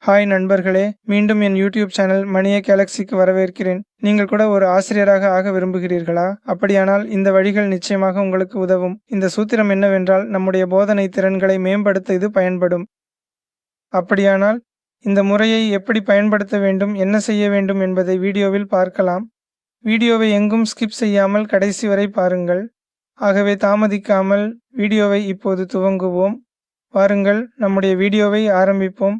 Hi நண்பர்களே! மீண்டும் என் YouTube channel மணிய கேலக்ஸிக்கு வரவேற்கிறேன். நீங்கள் கூட ஒரு ஆசிரியராக ஆக விரும்புகிறீர்களா? அப்படியானால் இந்த வழிகள் நிச்சயமாக உங்களுக்கு உதவும். இந்த சூத்திரம் என்னவென்றால், நம்முடைய போதனை திறன்களை மேம்படுத்த இது பயன்படும். அப்படியானால், இந்த முறையை எப்படி பயன்படுத்த வேண்டும், என்ன செய்ய வேண்டும் என்பதை வீடியோவில் பார்க்கலாம். வீடியோவை எங்கும் ஸ்கிப் செய்யாமல் கடைசி வரை பாருங்கள். ஆகவே தாமதிக்காமல் வீடியோவை இப்போது துவங்குவோம். வாருங்கள், நம்முடைய வீடியோவை ஆரம்பிப்போம்.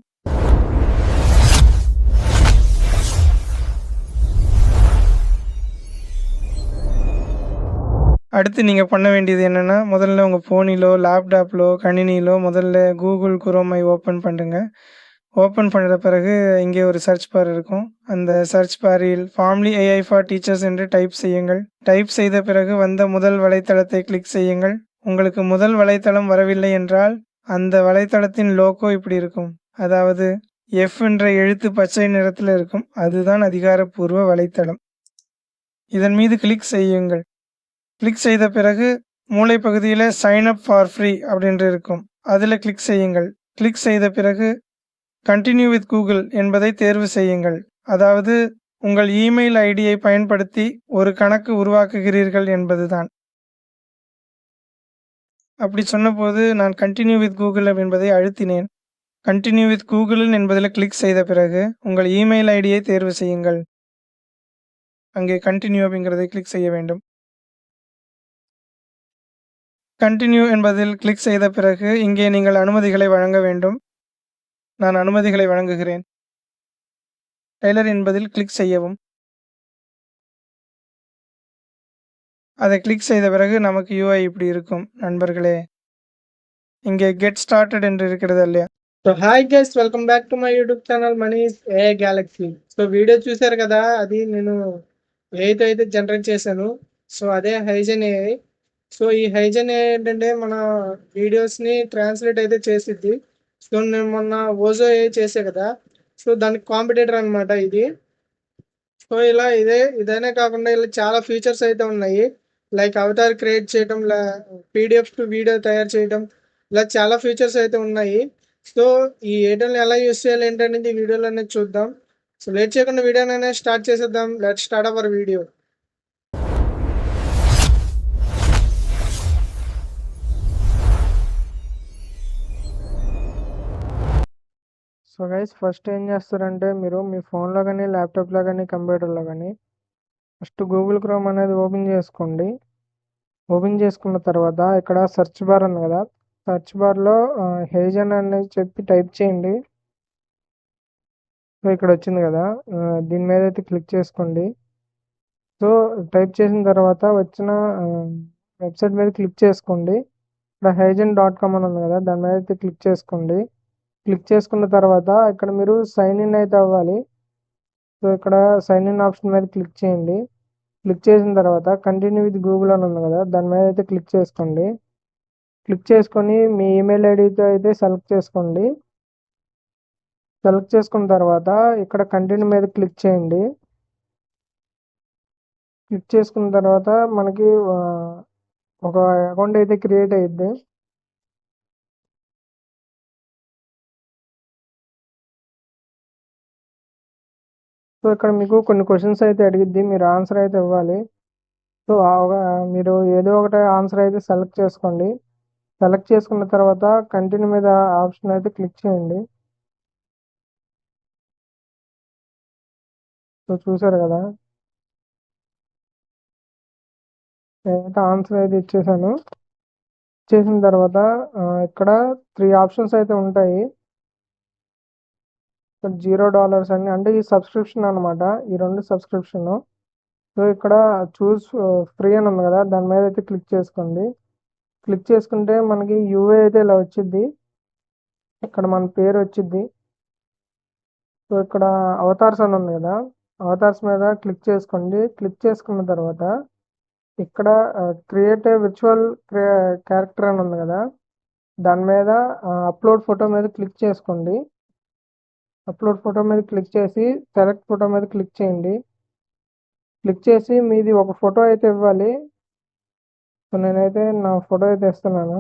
அடுத்து நீங்க பண்ண வேண்டியது என்னன்னா, முதல்ல உங்க ஃபோனிலோ, லேப்டாப்லோ, கணினியிலோ முதல்ல Google Chrome-ஐ ஓப்பன் பண்ணுங்க. ஓப்பன் பண்ணத பிறகு இங்கே ஒரு சர்ச் பார் இருக்கும். அந்த சர்ச் பாரில் ஃபார்ம்லி AI ஃபார் டீச்சர்ஸ் என்று டைப் செய்யுங்கள். டைப் செய்த பிறகு வந்த முதல் வலைத்தளத்தை கிளிக் செய்யுங்கள். உங்களுக்கு முதல் வலைத்தளம் வரவில்லை என்றால், அந்த வலைத்தளத்தின் லோகோ இப்படி இருக்கும். அதாவது F என்ற எழுத்து பச்சை நிறத்தில் இருக்கும். அதுதான் அதிகாரப்பூர்வ வலைத்தளம். இதன் மீது கிளிக் செய்யுங்கள். கிளிக் செய்த பிறகு மூலை பகுதியில் சைன் அப் ஃபார் ஃப்ரீ அப்படின்று இருக்கும். அதில் கிளிக் செய்யுங்கள். கிளிக் செய்த பிறகு கண்டினியூ வித் கூகுள் என்பதை தேர்வு செய்யுங்கள். அதாவது உங்கள் இமெயில் ஐடியை பயன்படுத்தி ஒரு கணக்கு உருவாக்குகிறீர்கள் என்பதுதான். அப்படி சொன்னபோது நான் கண்டினியூ வித் கூகுள் என்பதை அழுத்தினேன். கண்டினியூ வித் கூகுள் என்பதில் கிளிக் செய்த பிறகு உங்கள் இமெயில் ஐடியை தேர்வு செய்யுங்கள். அங்கே கண்டினியூ அப்படிங்கிறதை கிளிக் செய்ய வேண்டும். கண்டினியூ என்பதில் கிளிக் செய்த பிறகு இங்கே நீங்கள் அனுமதிகளை வழங்க வேண்டும். நான் அனுமதிகளை வழங்குகிறேன். டெய்லர் என்பதில் கிளிக் செய்யவும். அதை கிளிக் செய்த பிறகு நமக்கு UI இப்படி இருக்கும் நண்பர்களே. இங்கே கெட் ஸ்டார்டட் என்று இருக்கிறது இல்லையா? So hi guys, welcome back to my YouTube channel Mani's AI galaxy. So video చూశారు కదా, అది నేను ఏఐతో అయితే జనరేట్ చేశాను. సో అదే హైజన్ AI. సో ఈ హైజన్ AI ఏంటంటే మన వీడియోస్ని ట్రాన్స్లేట్ అయితే చేసిద్ది. సో నేను మొన్న ఓజో AI చేసే కదా, సో దానికి కాంపిటేటర్ అనమాట ఇది. సో ఇలా ఇదనే కాకుండా ఇలా చాలా ఫీచర్స్ అయితే ఉన్నాయి. లైక్ అవతార్ క్రియేట్ చేయడం, PDF టు వీడియో తయారు చేయడం, ఇలా చాలా ఫీచర్స్ అయితే ఉన్నాయి. సో ఈ ఏఐని ఎలా యూస్ చేయాలి ఏంటనేది ఈ వీడియోలో అనేది చూద్దాం. సో లేట్ చేయకుండా వీడియోని స్టార్ట్ చేసేద్దాం. Let's start our video. So guys, first ఏం చేస్తారంటే మీరు మీ ఫోన్లో కానీ ల్యాప్టాప్లో కానీ కంప్యూటర్లో కానీ ఫస్ట్ గూగుల్ క్రోమ్ అనేది ఓపెన్ చేసుకోండి. ఓపెన్ చేసుకున్న తర్వాత ఇక్కడ సెర్చ్ బార్ ఉంది కదా, సెర్చ్ బార్లో హైజన్ అనేది చెప్పి టైప్ చేయండి. సో ఇక్కడ వచ్చింది కదా, దీని మీద అయితే క్లిక్ చేసుకోండి. సో టైప్ చేసిన తర్వాత వచ్చిన వెబ్సైట్ మీద క్లిక్ చేసుకోండి. ఇక్కడ హైజన్.com అని ఉంది కదా, దాని మీద అయితే క్లిక్ చేసుకోండి. క్లిక్ చేసుకున్న తర్వాత ఇక్కడ మీరు సైన్ ఇన్ అయితే అవ్వాలి. సో ఇక్కడ సైన్ ఇన్ ఆప్షన్ మీద క్లిక్ చేయండి. క్లిక్ చేసిన తర్వాత కంటిన్యూ విత్ గూగుల్ అని ఉంది కదా, దాని మీద అయితే క్లిక్ చేసుకోండి. క్లిక్ చేసుకొని మీ ఈమెయిల్ ఐడితో అయితే సెలెక్ట్ చేసుకోండి. సెలెక్ట్ చేసుకున్న తర్వాత ఇక్కడ కంటిన్యూ మీద క్లిక్ చేయండి. క్లిక్ చేసుకున్న తర్వాత మనకి ఒక అకౌంట్ అయితే క్రియేట్ అయ్యిద్ది. సో ఇక్కడ మీకు కొన్ని క్వశ్చన్స్ అయితే అడిగిద్ది, మీరు ఆన్సర్ అయితే ఇవ్వాలి. సో మీరు ఏదో ఒకటి ఆన్సర్ అయితే సెలెక్ట్ చేసుకోండి. సెలెక్ట్ చేసుకున్న తర్వాత కంటిన్యూ మీద ఆప్షన్ అయితే క్లిక్ చేయండి. సో చూసారు కదా, నేనైతే ఆన్సర్ అయితే ఇచ్చేసాను. ఇచ్చేసిన తర్వాత ఇక్కడ 3 ఆప్షన్స్ అయితే ఉంటాయి. $0 అని అంటే ఈ సబ్స్క్రిప్షన్ అనమాట, ఈ 2 సబ్స్క్రిప్షన్. సో ఇక్కడ చూస్ ఫ్రీ అని ఉంది కదా, దాని మీద అయితే క్లిక్ చేసుకోండి. క్లిక్ చేసుకుంటే మనకి UI అయితే ఇలా వచ్చింది. ఇక్కడ మన పేరు వచ్చింది. సో ఇక్కడ అవతార్స్ అని ఉంది కదా, అవతార్స్ మీద క్లిక్ చేసుకోండి. క్లిక్ చేసుకున్న తర్వాత ఇక్కడ క్రియేట్ ఏ విర్చువల్ క్యారెక్టర్ అని ఉంది కదా, దాని మీద అప్లోడ్ ఫోటో మీద క్లిక్ చేసుకోండి. అప్లోడ్ ఫోటో మీద క్లిక్ చేసి సెలెక్ట్ ఫోటో మీద క్లిక్ చేయండి. క్లిక్ చేసి మీది ఒక ఫోటో అయితే ఇవ్వాలి. సో నేనైతే నా ఫోటో అయితే ఇస్తున్నాను.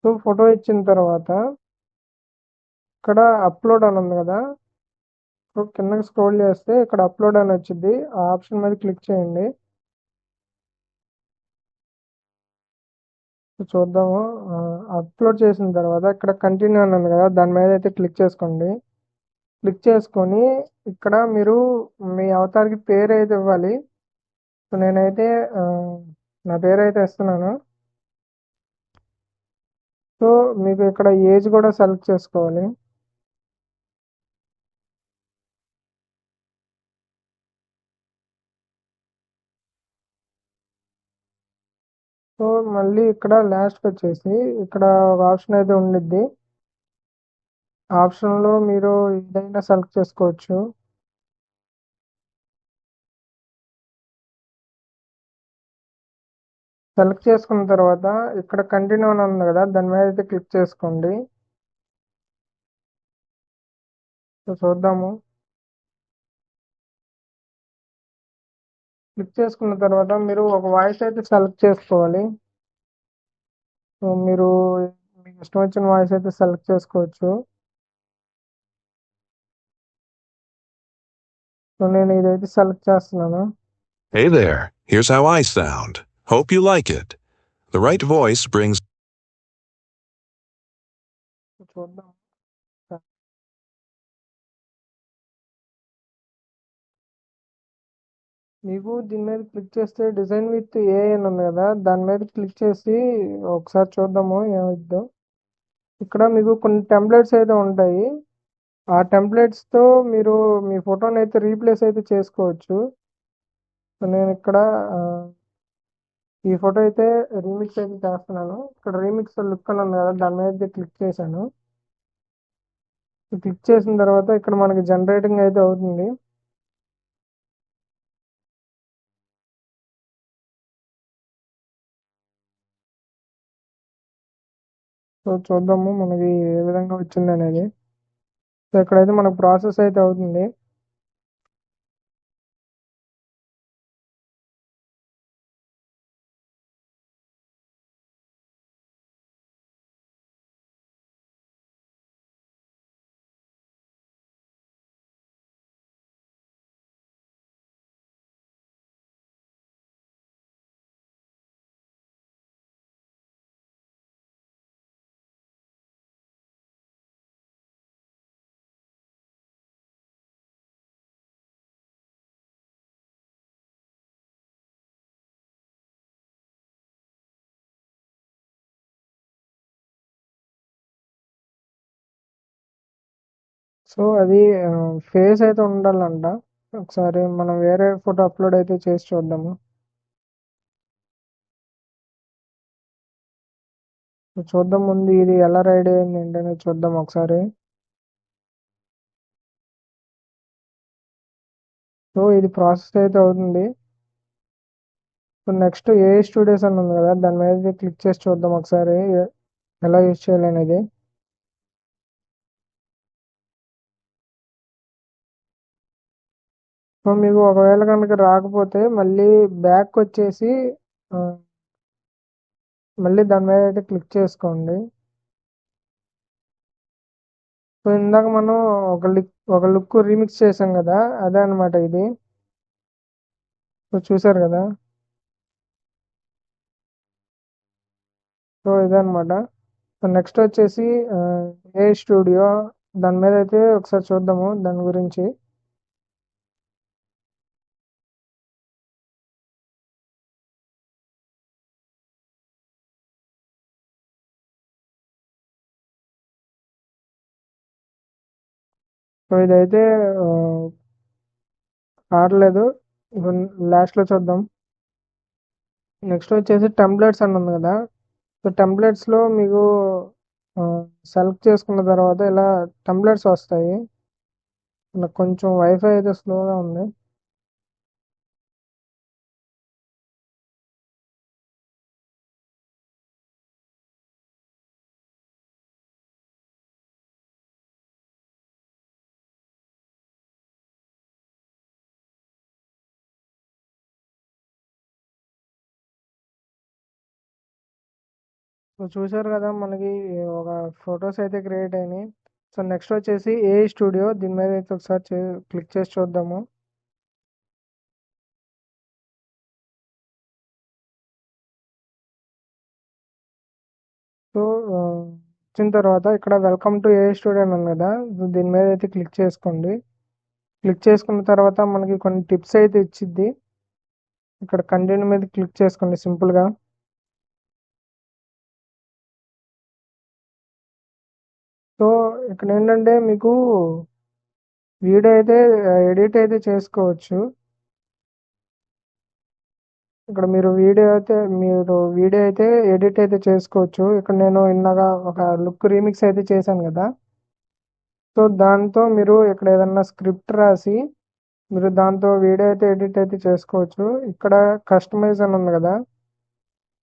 సో ఫోటో ఇచ్చిన తర్వాత ఇక్కడ అప్లోడ్ అని ఉంది కదా, సో కిందకి స్క్రోల్ చేస్తే ఇక్కడ అప్లోడ్ అని వచ్చింది, ఆ ఆప్షన్ మీద క్లిక్ చేయండి. సో చూద్దాము. అప్లోడ్ చేసిన తర్వాత ఇక్కడ కంటిన్యూ అని ఉంది కదా, దాని మీద అయితే క్లిక్ చేసుకోండి. క్లిక్ చేసుకొని ఇక్కడ మీరు మీ అవతార్కి పేరు అయితే ఇవ్వాలి. సో నేనైతే నా పేరు అయితే ఇస్తున్నాను. సో మీకు ఇక్కడ ఏజ్ కూడా సెలెక్ట్ చేసుకోవాలి. సో మళ్ళీ ఇక్కడ లాస్ట్కి వచ్చేసి ఇక్కడ ఒక ఆప్షన్ అయితే ఉండిద్ది. ఆప్షన్లో మీరు ఏదైనా సెలెక్ట్ చేసుకోవచ్చు. సెలెక్ట్ చేసుకున్న తర్వాత ఇక్కడ కంటిన్యూ అని ఉంది కదా, దాని మీద అయితే క్లిక్ చేసుకోండి. సో చూద్దాము. క్లిక్ చేసుకున్న తర్వాత మీరు ఒక వాయిస్ అయితే సెలెక్ట్ చేసుకోవాలి. సో మీరు మీకు ఇష్టం వచ్చిన వాయిస్ అయితే సెలెక్ట్ చేసుకోవచ్చు. సో నేను ఇదైతే సెలెక్ట్ చేస్తున్నాను. Hey there, here's how I sound. Hope you like it. The right voice brings so చూద్దాం. మీకు దీని మీద క్లిక్ చేస్తే డిజైన్ విత్ ఏఐ అని ఉంది కదా, దాని మీద క్లిక్ చేసి ఒకసారి చూద్దాము ఏమైద్దో. ఇక్కడ మీకు కొన్ని టెంప్లెట్స్ అయితే ఉంటాయి. ఆ టెంప్లెట్స్తో మీరు మీ ఫోటోని అయితే రీప్లేస్ అయితే చేసుకోవచ్చు. సో నేను ఇక్కడ ఈ ఫోటో అయితే రీమిక్స్ అయితే చేస్తున్నాను. ఇక్కడ రీమిక్స్ లుక్ అని ఉంది కదా, దాని మీద అయితే క్లిక్ చేశాను. క్లిక్ చేసిన తర్వాత ఇక్కడ మనకి జనరేటింగ్ అయితే అవుతుంది. సో చూద్దాము మనకి ఏ విధంగా వచ్చింది అనేది. సో ఇక్కడైతే మనకు ప్రాసెస్ అయితే అవుతుంది. సో అది ఫేస్ అయితే ఉండాలంట. ఒకసారి మనం వేరే ఫోటో అప్లోడ్ అయితే చేసి చూద్దాము. సో చూద్దాం, ముందు ఇది ఎలా రెడీ అయింది ఏంటనేది చూద్దాం ఒకసారి. సో ఇది ప్రాసెస్ అయితే అవుతుంది. సో నెక్స్ట్ ఏ స్టూడియోస్ అని ఉంది కదా, దాని మీద క్లిక్ చేసి చూద్దాం ఒకసారి ఎలా యూజ్ చేయాలి అనేది. సో మీకు ఒకవేళ కనుక రాకపోతే మళ్ళీ బ్యాక్ వచ్చేసి ఆ, మళ్ళీ దాని మీద అయితే క్లిక్ చేసుకోండి. సో ఇందాక మనం ఒక లుక్ రీమిక్స్ చేసాం కదా, అదే అనమాట ఇది. సో చూసారు కదా. సో ఇదే అనమాట. సో నెక్స్ట్ వచ్చేసి ఏ స్టూడియో, దాని మీద అయితే ఒకసారి చూద్దాము దాని గురించి. సో ఇదైతే ఆడలేదు, లాస్ట్లో చూద్దాం. నెక్స్ట్ వచ్చేసి టెంప్లెట్స్ అని ఉంది కదా. సో టెంప్లెట్స్లో మీకు సెలెక్ట్ చేసుకున్న తర్వాత ఇలా టెంప్లెట్స్ వస్తాయి. నాకు కొంచెం వైఫై అయితే స్లోగా ఉంది. సో చూసారు కదా మనకి ఒక ఫొటోస్ అయితే క్రియేట్ అయినాయి. సో నెక్స్ట్ వచ్చేసి ఏఐ స్టూడియో, దీని మీద అయితే ఒకసారి క్లిక్ చేసి చూద్దాము. సో వచ్చిన తర్వాత ఇక్కడ వెల్కమ్ టు ఏఐ స్టూడియో అని ఉంది కదా, సో దీని మీద అయితే క్లిక్ చేసుకోండి. క్లిక్ చేసుకున్న తర్వాత మనకి కొన్ని టిప్స్ అయితే ఇచ్చిద్ది. ఇక్కడ కంటిన్యూ మీద క్లిక్ చేసుకోండి సింపుల్గా. సో ఇక్కడ ఏంటంటే మీకు వీడియో అయితే ఎడిట్ అయితే చేసుకోవచ్చు. ఇక్కడ మీరు వీడియో అయితే ఎడిట్ అయితే చేసుకోవచ్చు. ఇక్కడ నేను ఇందాక ఒక లుక్ రీమిక్స్ అయితే చేశాను కదా, సో దాంతో మీరు ఇక్కడ ఏదన్నా స్క్రిప్ట్ రాసి మీరు దాంతో వీడియో అయితే ఎడిట్ అయితే చేసుకోవచ్చు. ఇక్కడ కస్టమైజ్ అని ఉంది కదా,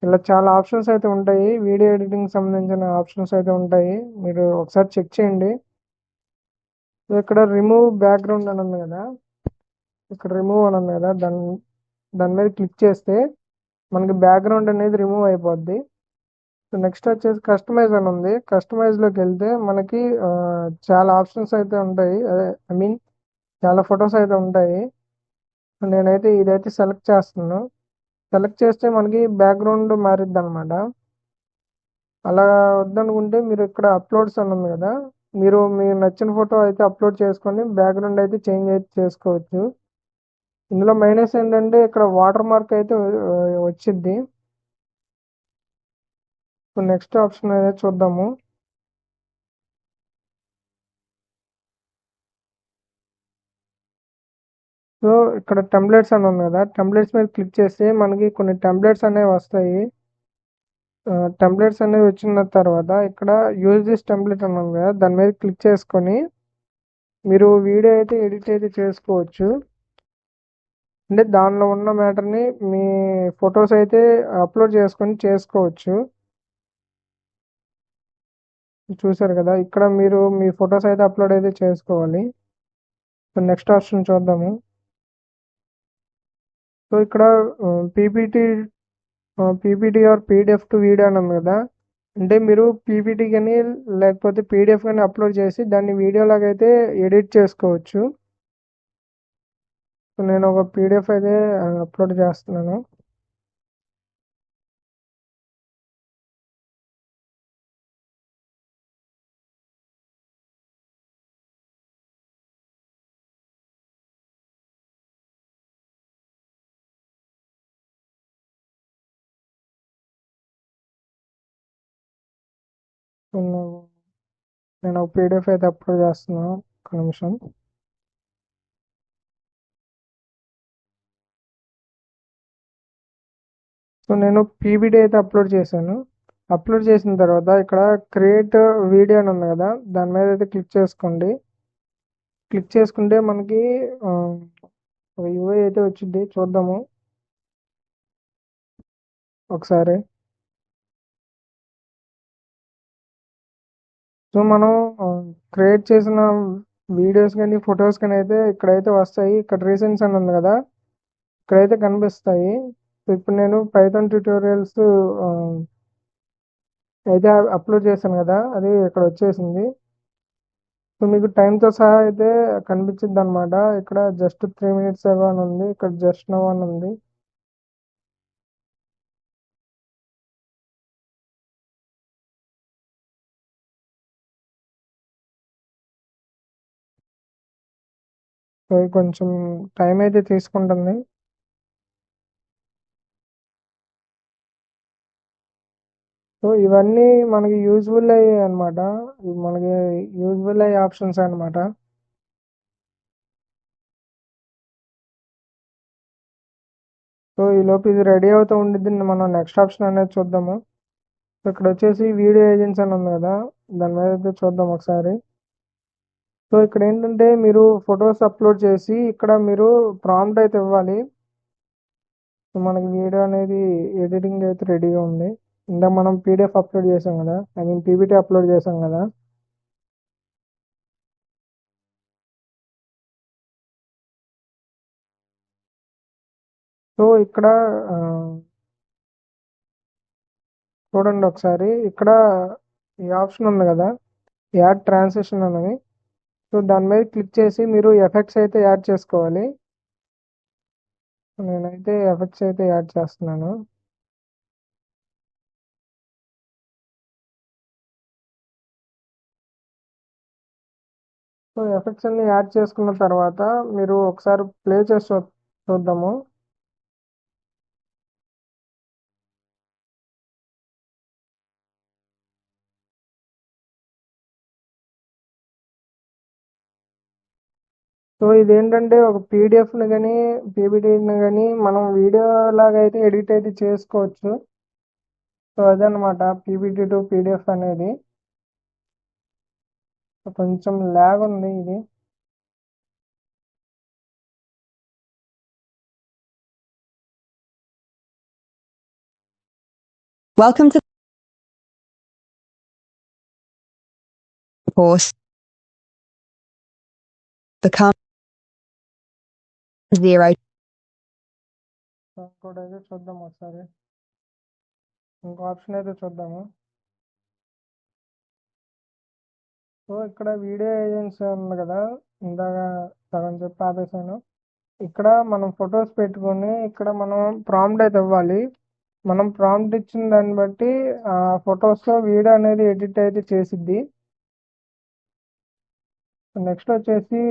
ఇలా చాలా ఆప్షన్స్ అయితే ఉంటాయి. వీడియో ఎడిటింగ్ సంబంధించిన ఆప్షన్స్ అయితే ఉంటాయి, మీరు ఒకసారి చెక్ చేయండి. సో ఇక్కడ రిమూవ్ బ్యాక్గ్రౌండ్ అని ఉంది కదా, ఇక్కడ రిమూవ్ అని ఉంది కదా, దాని మీద క్లిక్ చేస్తే మనకి బ్యాక్గ్రౌండ్ అనేది రిమూవ్ అయిపోద్ది. సో నెక్స్ట్ వచ్చేసి కస్టమైజ్ అని ఉంది. కస్టమైజ్లోకి వెళ్తే మనకి చాలా ఆప్షన్స్ అయితే ఉంటాయి, అదే ఐ మీన్ చాలా ఫొటోస్ అయితే ఉంటాయి. నేనైతే ఇదైతే సెలెక్ట్ చేస్తున్నాను. సెలెక్ట్ చేస్తే మనకి బ్యాక్గ్రౌండ్ మారిద్ది అనమాట. అలా వద్దనుకుంటే మీరు ఇక్కడ అప్లోడ్స్ అని ఉంది కదా, మీరు నచ్చిన ఫోటో అయితే అప్లోడ్ చేసుకొని బ్యాక్గ్రౌండ్ అయితే చేంజ్ అయితే చేసుకోవచ్చు. ఇందులో మైనస్ ఏంటంటే ఇక్కడ వాటర్ మార్క్ అయితే వచ్చిద్ది. సో నెక్స్ట్ ఆప్షన్ అయితే చూద్దాము. సో ఇక్కడ టెంప్లెట్స్ అని ఉంది కదా, టెంప్లెట్స్ మీద క్లిక్ చేస్తే మనకి కొన్ని టెంప్లెట్స్ అనేవి వస్తాయి. టెంప్లెట్స్ అనేవి వచ్చిన తర్వాత ఇక్కడ యూజ్ దిస్ టెంప్లెట్ అని ఉంది కదా, దాని మీద క్లిక్ చేసుకొని మీరు వీడియో అయితే ఎడిట్ అయితే చేసుకోవచ్చు. అంటే దానిలో ఉన్న మ్యాటర్ని మీ ఫొటోస్ అయితే అప్లోడ్ చేసుకొని చేసుకోవచ్చు. చూసారు కదా, ఇక్కడ మీరు మీ ఫొటోస్ అయితే అప్లోడ్ అయితే చేసుకోవాలి. సో నెక్స్ట్ ఆప్షన్ చూద్దాము. సో ఇక్కడ PPT or PDF to video అని ఉంది కదా, అంటే మీరు పీపీటీ కానీ లేకపోతే పీడిఎఫ్ కానీ అప్లోడ్ చేసి దాన్ని వీడియో లాగా అయితే ఎడిట్ చేసుకోవచ్చు. సో నేను ఒక పీడిఎఫ్ అయితే అప్లోడ్ చేస్తున్నాను. సో నేను ఒక పీడిఎఫ్ అయితే అప్లోడ్ చేస్తున్నాను, ఒక నిమిషం. సో నేను పీపీటీ అయితే అప్లోడ్ చేశాను. అప్లోడ్ చేసిన తర్వాత ఇక్కడ క్రియేట్ వీడియో అని ఉంది కదా, దాని మీద అయితే క్లిక్ చేసుకోండి. క్లిక్ చేసుకుంటే మనకి ఒక యూఐ అయితే వచ్చింది, చూద్దాము ఒకసారి. సో మనం క్రియేట్ చేసిన వీడియోస్ కానీ ఫొటోస్ కానీ అయితే ఇక్కడైతే వస్తాయి. ఇక్కడ రీసెంట్స్ అని ఉంది కదా, ఇక్కడైతే కనిపిస్తాయి. సో ఇప్పుడు నేను పైథాన్ ట్యూటోరియల్స్ అయితే అప్లోడ్ చేశాను కదా, అది ఇక్కడ వచ్చేసింది. సో మీకు టైంతో సహా అయితే కనిపించింది అనమాట. ఇక్కడ జస్ట్ 3 minutes ago అని ఉంది, ఇక్కడ జస్ట్ నౌ అని ఉంది. సో ఇది కొంచెం టైం అయితే తీసుకుంటుంది. సో ఇవన్నీ మనకి యూజ్ఫుల్ అయ్యాయి అనమాట, మనకి యూజ్ఫుల్ అయ్యే ఆప్షన్స్ అనమాట. సో ఈలోపు ఇది రెడీ అవుతూ ఉండిద్ది, మనం నెక్స్ట్ ఆప్షన్ అనేది చూద్దాము. సో ఇక్కడ వచ్చేసి వీడియో ఏజెన్సీ అని ఉంది కదా, దాని మీద అయితే చూద్దాం ఒకసారి. సో ఇక్కడ ఏంటంటే మీరు ఫొటోస్ అప్లోడ్ చేసి ఇక్కడ మీరు ప్రాంప్ట్ అయితే ఇవ్వాలి. సో మనకి వీడియో అనేది ఎడిటింగ్ అయితే రెడీగా ఉంది. ఇందాక మనం పీడిఎఫ్ అప్లోడ్ చేసాం కదా, ఐ మీన్ పీపీటీ అప్లోడ్ చేసాం కదా. సో ఇక్కడ చూడండి ఒకసారి ఇక్కడ ఈ ఆప్షన్ ఉంది కదా, యాడ్ ట్రాన్సిషన్ అనేది. సో దాని మీద క్లిక్ చేసి మీరు ఎఫెక్ట్స్ అయితే యాడ్ చేసుకోవాలి. నేనైతే ఎఫెక్ట్స్ అయితే యాడ్ చేస్తున్నాను. సో ఎఫెక్ట్స్ అన్ని యాడ్ చేసుకున్న తర్వాత మీరు ఒకసారి ప్లే చేసి చూద్దాము. సో ఇదేంటంటే ఒక పీడిఎఫ్ని కానీ పీపీటీని కానీ మనం వీడియో లాగా అయితే ఎడిట్ అయితే చేసుకోవచ్చు. సో అదనమాట పీపీటీ టు పీడిఎఫ్ అనేది. కొంచెం ల్యాగ్ ఉంది ఇది. Welcome to course. Become zero. ఇంకోటి అయితే చూద్దాం ఒకసారి. ఇంకో ఆప్షన్ అయితే చూద్దాము. సో ఇక్కడ వీడియో ఏజెన్సీ ఉంది కదా, ఇందాక సగం చెప్పి ఆపేసాను. ఇక్కడ మనం ఫొటోస్ పెట్టుకొని ఇక్కడ మనం ప్రాంప్ట్ అయితే ఇవ్వాలి. మనం ప్రాంప్ట్ ఇచ్చిన దాన్ని బట్టి ఆ ఫొటోస్లో వీడియో అనేది ఎడిట్ అయితే చేసిద్ది. నెక్స్ట్ వచ్చేసి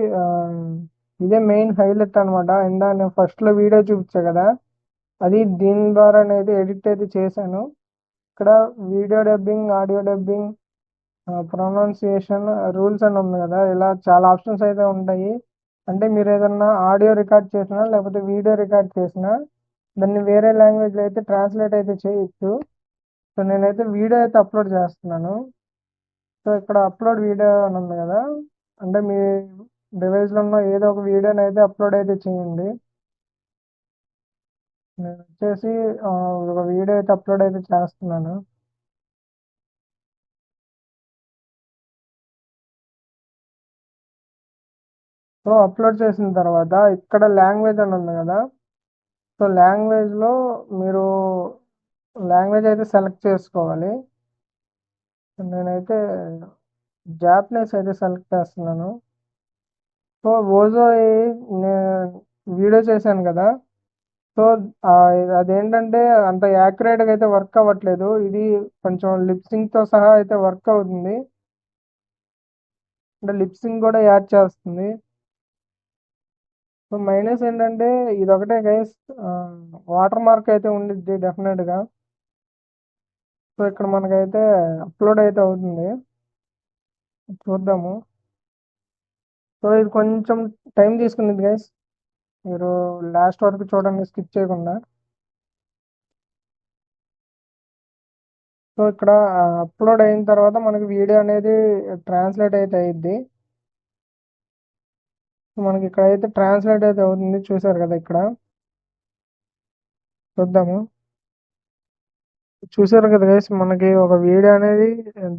ఇదే మెయిన్ హైలైట్ అనమాట. ఇందా నేను ఫస్ట్లో వీడియో చూపించా కదా, అది దీని ద్వారా అనేది ఎడిట్ అయితే చేశాను. ఇక్కడ video dubbing, audio dubbing, pronunciation, rules అని ఉంది కదా, ఇలా చాలా ఆప్షన్స్ అయితే ఉంటాయి. అంటే మీరు ఏదన్నా ఆడియో రికార్డ్ చేసినా లేకపోతే వీడియో రికార్డ్ చేసినా దాన్ని వేరే లాంగ్వేజ్లో అయితే ట్రాన్స్లేట్ అయితే చేయొచ్చు. సో నేనైతే వీడియో అయితే అప్లోడ్ చేస్తున్నాను. సో ఇక్కడ అప్లోడ్ వీడియో అని ఉంది కదా, అంటే మీ డివైస్లో ఉన్న ఏదో ఒక వీడియోని అయితే అప్లోడ్ అయితే చేయండి. నేను వచ్చేసి ఒక వీడియో అయితే అప్లోడ్ అయితే చేస్తున్నాను. సో అప్లోడ్ చేసిన తర్వాత ఇక్కడ లాంగ్వేజ్ అని ఉంది కదా, సో లాంగ్వేజ్లో మీరు లాంగ్వేజ్ అయితే సెలెక్ట్ చేసుకోవాలి. నేనైతే జాపనీస్ అయితే సెలెక్ట్ చేస్తున్నాను. సో ఓజో వీడియో చేశాను కదా, సో అదేంటంటే అంత యాక్యురేట్గా అయితే వర్క్ అవ్వట్లేదు. ఇది కొంచెం లిప్సింగ్తో సహా అయితే వర్క్ అవుతుంది, అంటే లిప్సింగ్ కూడా యాడ్ చేస్తుంది. సో మైనస్ ఏంటంటే ఇది ఒకటే గైస్, వాటర్ మార్క్ అయితే ఉండిద్ది డెఫినెట్గా. సో ఇక్కడ మనకైతే అప్లోడ్ అయితే అవుతుంది, చూద్దాము. సో ఇది కొంచెం టైం తీసుకునేది గైస్, మీరు లాస్ట్ వరకు చూడండి స్కిప్ చేయకుండా. సో ఇక్కడ అప్లోడ్ అయిన తర్వాత మనకి వీడియో అనేది ట్రాన్స్లేట్ అయితే అయ్యిద్ది. మనకి ఇక్కడ అయితే ట్రాన్స్లేట్ అయితే అవుతుంది, చూసారు కదా ఇక్కడ. చూద్దాము. చూసారు కదా గైస్, మనకి ఒక వీడియో అనేది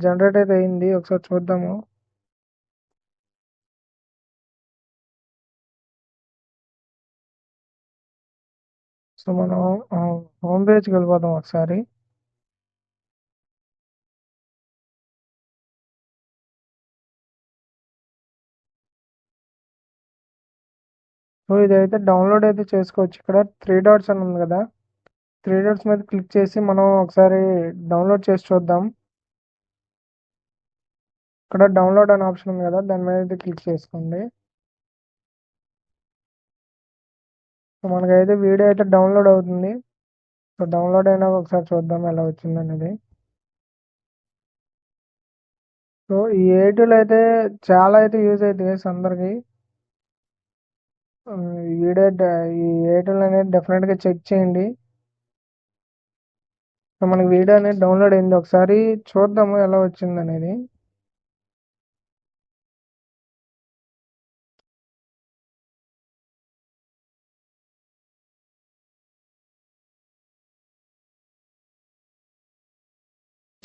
జనరేట్ అయితే అయింది. ఒకసారి చూద్దాము. సో మనం హోమ్ పేజ్కి వెళ్ళిపోదాం ఒకసారి. సో ఇదైతే డౌన్లోడ్ అయితే చేసుకోవచ్చు. ఇక్కడ 3 డాట్స్ అని ఉంది కదా, 3 డాట్స్ మీద క్లిక్ చేసి మనం ఒకసారి డౌన్లోడ్ చేసి చూద్దాం. ఇక్కడ డౌన్లోడ్ అనే ఆప్షన్ ఉంది కదా, దాని మీద అయితే క్లిక్ చేసుకోండి. సో మనకైతే వీడియో అయితే డౌన్లోడ్ అవుతుంది. సో డౌన్లోడ్ అయినా ఒకసారి చూద్దాం ఎలా వచ్చింది అనేది. సో ఈ ఏటూల్ అయితే చాలా అయితే యూజ్ అవుతుంది అందరికి. ఈ ఏటూల్ అనేది డెఫినెట్గా చెక్ చేయండి. సో మనకి వీడియో అనేది డౌన్లోడ్ అయింది, ఒకసారి చూద్దాము ఎలా వచ్చింది అనేది.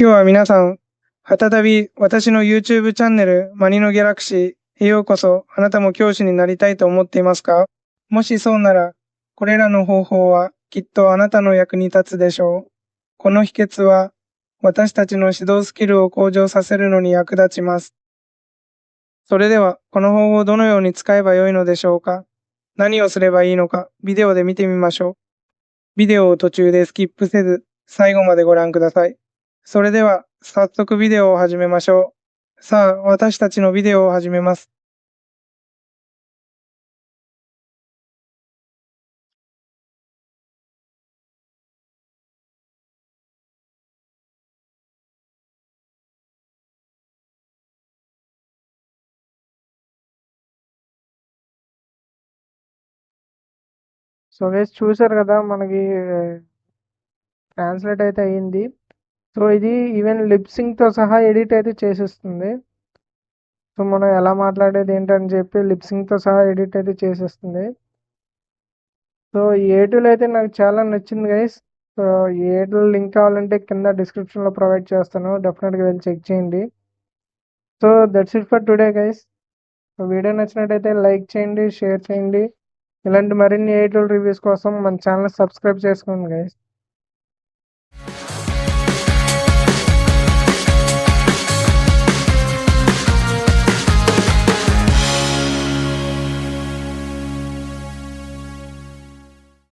今日は皆さん、再び私の YouTube チャンネル、マニのギャラクシーへようこそ。あなたも教師になりたいと思っていますか？もしそうなら、これらの方法はきっとあなたの役に立つでしょう。この秘訣は、私たちの指導スキルを向上させるのに役立ちます。それでは、この方法をどのように使えばよいのでしょうか？何をすればいいのか、ビデオで見てみましょう。ビデオを途中でスキップせず、最後までご覧ください。それでは、早速ビデオを始めましょう。さあ、私たちのビデオを始めます。సో గైస్ చూసారు కదా మనకి ట్రాన్స్లేట్ అయితే అయ్యింది. సో ఇది ఈవెన్ లిప్ సింక్తో సహా ఎడిట్ అయితే చేసేస్తుంది. సో మనం ఎలా మాట్లాడేది ఏంటని చెప్పి లిప్ సింక్తో సహా ఎడిట్ అయితే చేసేస్తుంది. సో ఈ ఏటూల్ అయితే నాకు చాలా నచ్చింది గైస్. సో ఈ ఏటూల్ లింక్ కావాలంటే కింద డిస్క్రిప్షన్లో ప్రొవైడ్ చేస్తాను, డెఫినెట్గా వెళ్ళి చెక్ చేయండి. So that's it for today guys. So video నచ్చినట్టయితే లైక్ చేయండి, షేర్ చేయండి. ఇలాంటి మరిన్ని ఏటూల్ రివ్యూస్ కోసం మన ఛానల్ సబ్స్క్రైబ్ చేసుకోండి గైస్.